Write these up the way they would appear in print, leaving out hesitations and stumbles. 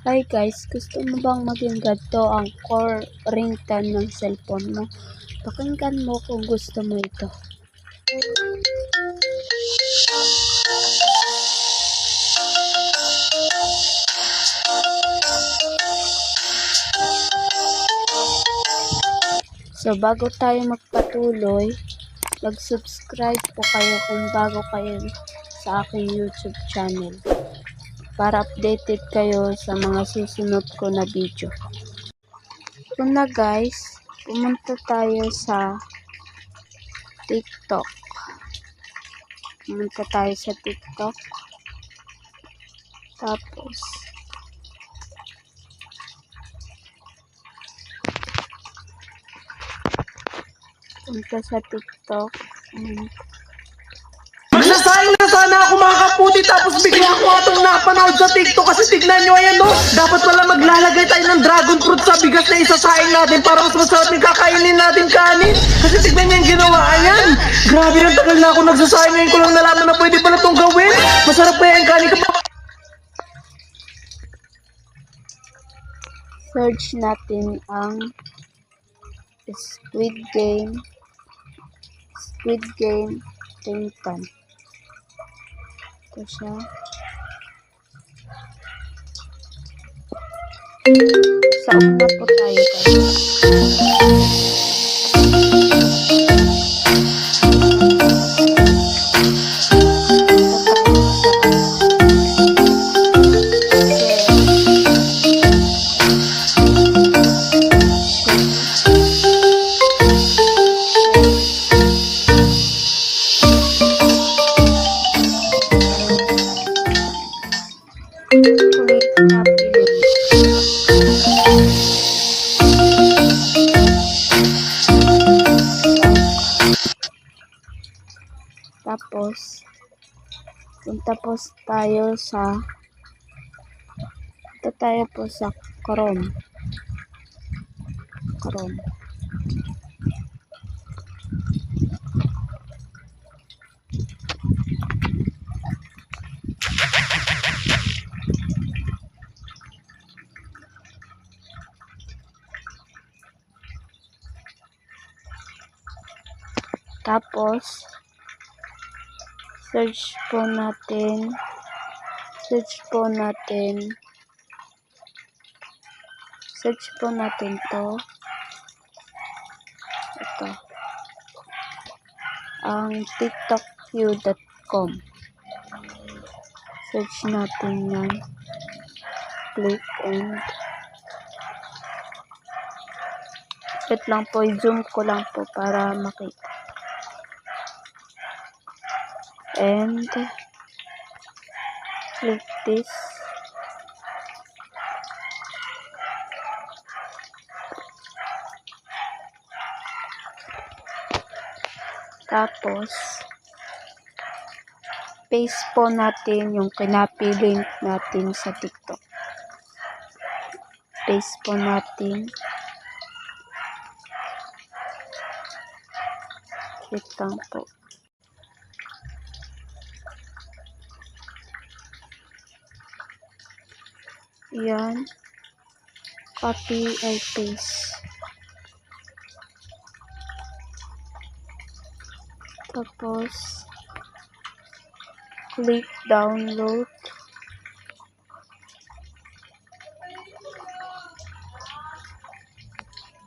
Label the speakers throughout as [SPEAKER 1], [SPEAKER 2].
[SPEAKER 1] Hi guys, gusto mo bang maging ganito ang core ringtone ng cellphone mo? Pakinggan mo kung gusto mo ito. So bago tayo magpatuloy, mag-subscribe po kayo kung bago kayo sa aking YouTube channel para updated kayo sa mga susunod ko na video. Una guys, pumunta tayo sa TikTok. Tapos punta sa TikTok.
[SPEAKER 2] Magsasayang na sana ako mga kaputi, tapos bigla ako atong napanood sa TikTok. Kasi tignan nyo, ayan no, dapat pala maglalagay tayo ng dragon fruit sa bigas na isasaing natin para mas masarap yung kakainin natin kanin. Kasi tignan nyo yung ginawa, ayan. Grabe, ang tagal na ako nagsasayang, ngayon ko lang nalaman na pwede pala itong gawin. Masarap pa yung kanin kapag
[SPEAKER 1] Search natin ang Squid Game ringtone. Ito siya. Sa una po tayo guys. Tapos punta tayo po sa Chrome. Tapos search po natin to. Ito. Ang tiktokview.com. Search natin yan. Click and wait lang po, i-zoom ko lang po para makita. And click this. Tapos paste po natin yung kinopy link natin sa TikTok. Paste po natin. Wait lang po. Yan. Copy and paste. Tapos click download.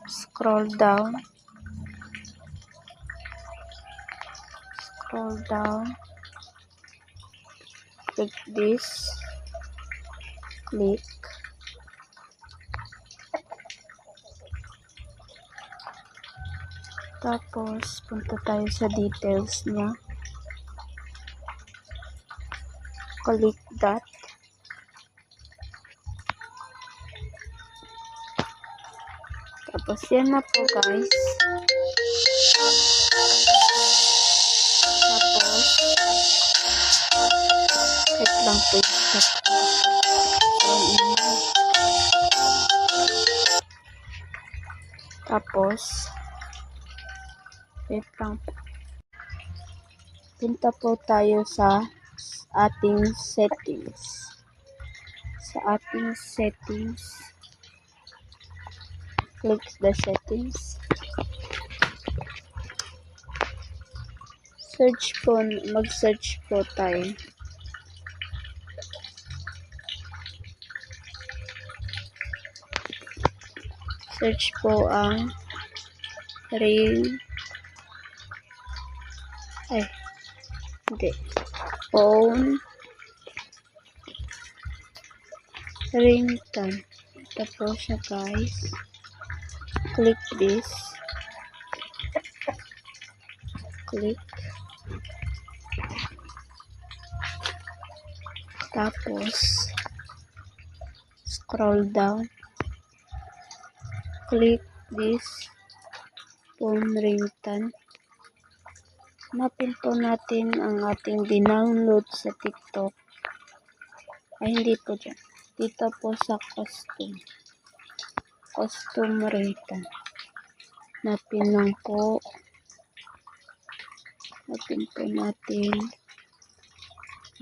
[SPEAKER 1] Scroll down. Click this. Click. Tapos punta tayo sa details niya. Click that. Tapos yan na po guys. Tapos wait lang po. Tapos wait lang po. Punta po tayo sa ating settings. sa ating settings. Click the settings. Mag-search po tayo. Search po ang phone ringtone. Ito po siya, guys. Click this. Click. Tapos, scroll down. Click this phone ringtone. Hanapin po natin ang ating dinownload sa TikTok. Ay, hindi po dyan. Dito po sa custom ringtone. Hanapin lang po. Hanapin po natin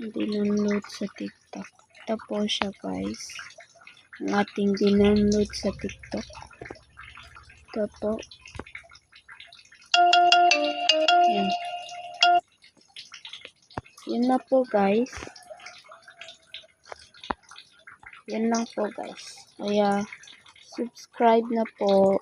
[SPEAKER 1] ang dinownload sa TikTok. Ito po siya, guys. Ang ating dinownload sa TikTok. Ito po. Yan. Yun na po, guys. Yan lang po, guys. Kaya, subscribe na po.